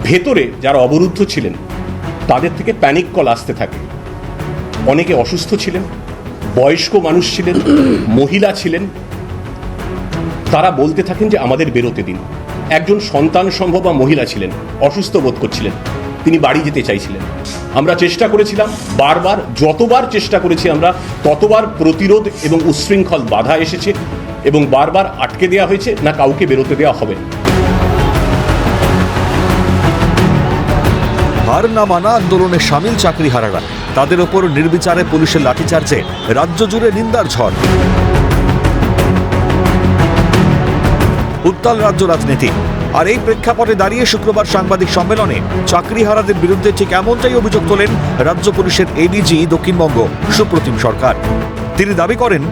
ভেতরে যারা অবরুদ্ধ ছিলেন তাদের থেকে প্যানিক কল আসতে থাকে। অনেকে অসুস্থ ছিলেন, বয়স্ক মানুষ ছিলেন, মহিলা ছিলেন। তারা বলতে থাকেন যে আমাদের বেরোতে দিন। একজন সন্তান সম্ভবা মহিলা ছিলেন, অসুস্থ বোধ করছিলেন, তিনি বাড়ি যেতে চাইছিলেন। আমরা চেষ্টা করেছিলাম বারবার, যতবার চেষ্টা করেছি আমরা ততবার প্রতিরোধ এবং উচ্ছৃঙ্খল বাধা এসেছে এবং বারবার আটকে দেওয়া হয়েছে, না কাউকে বেরোতে দেওয়া হবে না। হার না মানা আন্দোলনে সামিল চাকরিহারারা, তাদের ওপর নির্বিচারে পুলিশের লাঠিচার্জে রাজ্য জুড়ে নিন্দার ঝড়। উত্তাল রাজ্য রাজনীতি। আর এই প্রেক্ষাপটে দাঁড়িয়ে শুক্রবার সাংবাদিক সম্মেলনে চাকরিহারাদের বিরুদ্ধে ঠিক এমনটাই অভিযোগ তোলেন রাজ্য পুলিশের এডিজি দক্ষিণবঙ্গ সুপ্রতিম সরকার। তিনি দাবি করেন,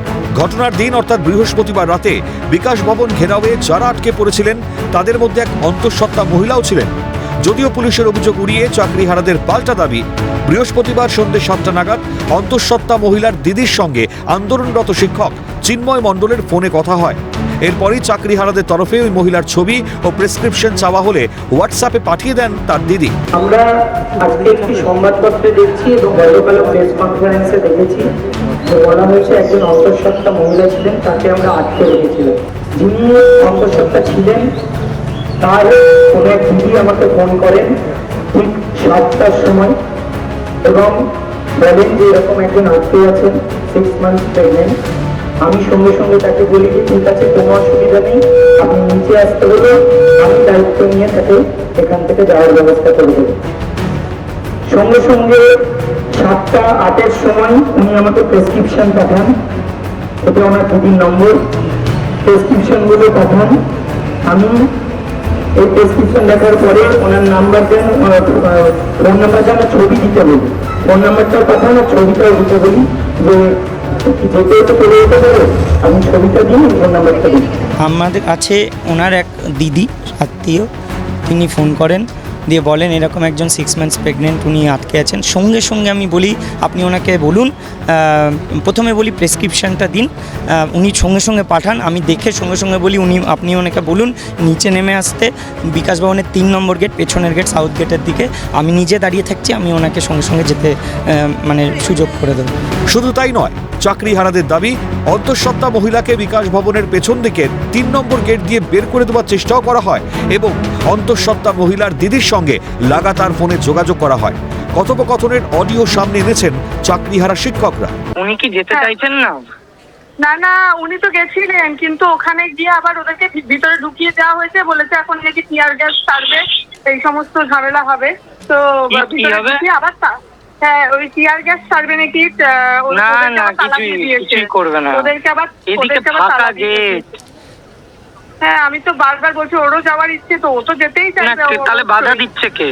ঘটনার দিন অর্থাৎ বৃহস্পতিবার রাতে বিকাশ ভবন ঘেরাওয়ে যারা আটকে পড়েছিলেন তাদের মধ্যে এক অন্তঃসত্ত্বা মহিলাও ছিলেন। যদিও পুলিশের অভিযোগ উড়িয়ে চাকরিহারাদের পাল্টা দাবি, বৃহস্পতিবার সন্ধ্যে 7টা নাগাদ অন্তঃসত্ত্বা মহিলার দিদির সঙ্গে আন্দোলনরত শিক্ষক চিন্ময় মণ্ডলের ফোনে কথা হয়। এরপরই চাকরিহারাদের তরফে ওই মহিলার ছবি ও প্রেসক্রিপশন চাওয়া হলে হোয়াটসঅ্যাপে পাঠিয়ে দেন তার দিদি। আমরা আজকে একটি সংবাদপত্রে দেখছি এবং গতকাল প্রেস কনফারেন্সে দেখেছি বলা হয়েছে একজন অন্তঃসত্ত্বা মহিলা ছিলেন, তাকে আমরা আটকে রেখেছিলাম। যিনি অন্তঃসত্ত্বা ছিলেন তার কোনো এক দিদি আমাকে ফোন করেন ঠিক 7টার সময় এবং বলেন যে এরকম একজন আটকে আছেন, 6 মান্থস প্রেগনেন্ট। আমি সঙ্গে সঙ্গে তাকে বলি যে ঠিক আছে, কোনো অসুবিধা নেই, আপনি নিচে আসতে হলে আমি দায়িত্ব নিয়ে তাকে এখান থেকে যাওয়ার ব্যবস্থা করে দেব। সঙ্গে সঙ্গে 7টা 8-এর সময় উনি আমাকে প্রেসক্রিপশন পাঠান, এটা ওনার দিদির নম্বর। প্রেসক্রিপশনগুলো পাঠান। আমি এই প্রেসক্রিপশন দেখার পরে ওনার নাম্বার দেন, ফোন নাম্বার দেন, ছবি দিতে বলি। ফোন নাম্বারটাও পাঠান আর ছবিটাও দিতে বলি যে যেতে তো চলে যেতে পারে, আমি ছবিটা দিই, ফোন নাম্বারটা দিই। আমাদের কাছে ওনার এক দিদি আত্মীয়, তিনি ফোন করেন, দিয়ে বলেন এরকম একজন 6 মান্থস প্রেগনেন্ট, উনি আটকে আছেন। সঙ্গে সঙ্গে আমি বলি আপনি ওনাকে বলুন, প্রথমে বলি প্রেসক্রিপশানটা দিন, উনি সঙ্গে সঙ্গে পাঠান। আমি দেখে সঙ্গে সঙ্গে বলি আপনি ওনাকে বলুন নিচে নেমে আসতে, বিকাশ ভবনের 3 নম্বর গেট, পেছনের গেট, সাউথ গেটের দিকে। আমি নিজে দাঁড়িয়ে থাকছি, আমি ওনাকে সঙ্গে সঙ্গে যেতে সুযোগ করে দেবো। শুধু তাই নয়, চাকরিহারাদের দাবি, অন্তঃসত্ত্বা মহিলাকে বিকাশ ভবনের পেছন দিকের 3 নম্বর গেট দিয়ে বের করে দেওয়ার চেষ্টাও করা হয় এবং অন্তঃসত্ত্বা মহিলার দিদির সঙ্গে লাগাতার ফোনে যোগাযোগ করা হয়। কথোপকথনের অডিও সামনে এনেছেন চাকরিহারা শিক্ষকরা। উনি কি যেতে চাইছেন না? না না, উনি তো গেছিলেন, কিন্তু ওখানে গিয়ে আবার ওদেরকে ভিতরে ঢুকিয়ে দেওয়া হয়েছে, বলেছে এখন নাকি টিয়ার গ্যাস ছাড়বে, এই সমস্ত ঝামেলা হবে। তো ভিতরে ঢুকিয়ে আবার হ্যাঁ, ওই টিয়ার গ্যাস ছাড়বে নাকি, না না কিছুই করবে না, ওদেরকে আবার ফাঁকা গেট। হ্যাঁ, আমি তো বারবার বলছি ওরও যাওয়ার ইচ্ছে, তো ও তো যেতেই চাইবে। তাহলে বাধা দিচ্ছে কে?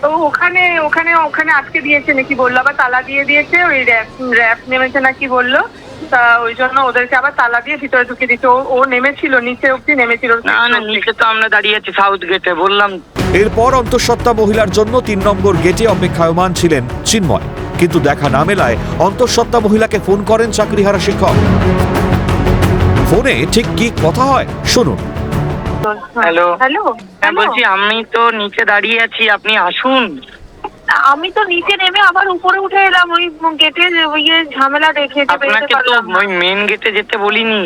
তো ওখানে ওখানে ওখানে আটকে দিয়েছে নাকি বললো, আবার তালা দিয়ে দিয়েছে, ওই র্যাপ নেমেছে নাকি বললো, তা ওই জন্য ওদেরকে আবার তালা দিয়ে ভিতরে ঢুকিয়ে দিচ্ছে। ও নেমেছিল, নিচে অব্দি নেমেছিল। না নিচে তো আমরা দাঁড়িয়ে আছি সাউথ গেটে, বললাম। এরপর অন্তঃসত্ত্বা মহিলার জন্য 3 নম্বর গেটে অপেক্ষায়মান ছিলেন চিন্ময়, কিন্তু দেখা না মেলায় অন্তঃসত্ত্বা মহিলাকে ফোন করেন চাকরিহারা শিক্ষক। ফোনে ঠিক কি কথা হয় শুনুন। হ্যালো হ্যালো, হ্যাঁ বলছি, আমি তো নিচে দাঁড়িয়ে আছি, আপনি আসুন। আমি তো নিচে নেমে আবার উপরে উঠে এলাম, ওই গেটে ওই ঝামেলা দেখে। আপনাকে তো ওই মেন গেটে যেতে বলিনি।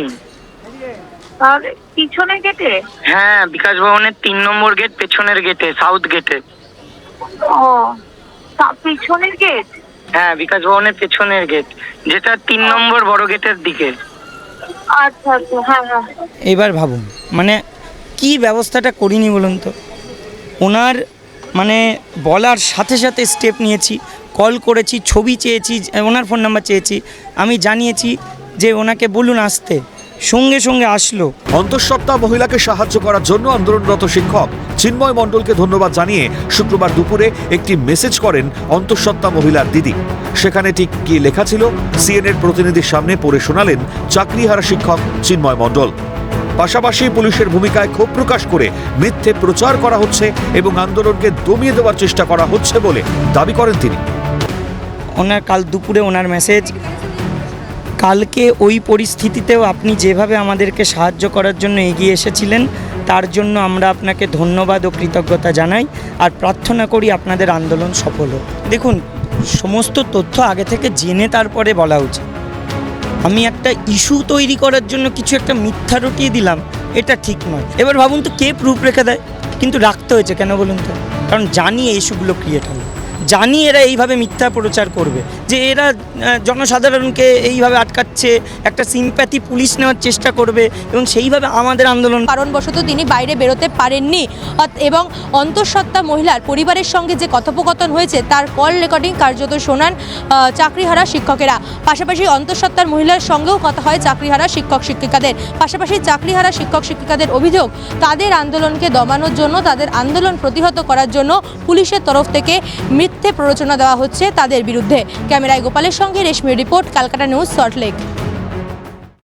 আর পিছনের গেটে? হ্যাঁ, বিকাশ ভবনের 3 নম্বর গেট, পেছনের গেটে, সাউথ গেটে। ও, পিছনের গেট? হ্যাঁ, বিকাশ ভবনের পেছনের গেট, যেটা 3 নম্বর বড় গেটের দিকে। আচ্ছা আচ্ছা, হ্যাঁ হ্যাঁ। এবার ভাবুন কি ব্যবস্থাটা করিনি বলুন তো। ওনার বলার সাথে সাথে স্টেপ নিয়েছি, কল করেছি, ছবি চেয়েছি, ওনার ফোন নাম্বার চেয়েছি, আমি জানিয়েছি যে ওনাকে বলুন আসতে, সঙ্গে সঙ্গে আসলো। অন্তঃসত্ত্বা মহিলাকে সাহায্য করার জন্য আন্দোলনরত শিক্ষক চিন্ময় মণ্ডলকে ধন্যবাদ জানিয়ে শুক্রবার দুপুরে একটি মেসেজ করেন অন্তঃসত্ত্বা মহিলার দিদি। সেখানে ঠিক কি লেখা ছিল সিএনএর প্রতিনিধির সামনে পড়ে শোনালেন চাকরিহারা শিক্ষক চিন্ময় মণ্ডল। পাশাপাশি পুলিশের ভূমিকায় ক্ষোভ প্রকাশ করে মিথ্যে প্রচার করা হচ্ছে এবং আন্দোলনকে দমিয়ে দেওয়ার চেষ্টা করা হচ্ছে বলে দাবি করেন তিনি। ওনার কাল দুপুরে ওনার মেসেজ, কালকে ওই পরিস্থিতিতেও আপনি যেভাবে আমাদেরকে সাহায্য করার জন্য এগিয়ে এসেছিলেন, তার জন্য আমরা আপনাকে ধন্যবাদ ও কৃতজ্ঞতা জানাই আর প্রার্থনা করি আপনাদের আন্দোলন সফল হোক। দেখুন, সমস্ত তথ্য আগে থেকে জেনে তারপরে বলা উচিত। আমি একটা ইস্যু তৈরি করার জন্য কিছু একটা মিথ্যা রটিয়ে দিলাম, এটা ঠিক নয়। এবার ভাবুন তো কে প্রুফ রেখে দেয়, কিন্তু রাখতে হয়েছে কেন বলুন তো? কারণ জানি এই ইস্যুগুলো ক্রিয়েট হবে, জানি এরা এইভাবে মিথ্যা প্রচার করবে, যে এরা জনসাধারণকে এইভাবে আটকাচ্ছে, একটা সিম্প্যাথি পুলিশ নেওয়ার চেষ্টা করবে এবং সেইভাবে আমাদের আন্দোলন। কারণবশত তিনি বাইরে বেরোতে পারেননি এবং অন্তঃসত্ত্বা মহিলার পরিবারের সঙ্গে যে কথোপকথন হয়েছে তার কল রেকর্ডিং কার্যত শোনান চাকরিহারা শিক্ষকেরা। পাশাপাশি অন্তঃসত্ত্বার মহিলার সঙ্গেও কথা হয় চাকরিহারা শিক্ষক শিক্ষিকাদের। পাশাপাশি চাকরিহারা শিক্ষক শিক্ষিকাদের অভিযোগ, তাদের আন্দোলনকে দমানোর জন্য, তাদের আন্দোলন প্রতিহত করার জন্য পুলিশের তরফ থেকে মিথ্যে প্ররোচনা দেওয়া হচ্ছে তাদের বিরুদ্ধে। ক্যামেরায় গোপালের সঙ্গে রেশমির রিপোর্ট, ক্যালকাটা নিউজ, সল্টলেক।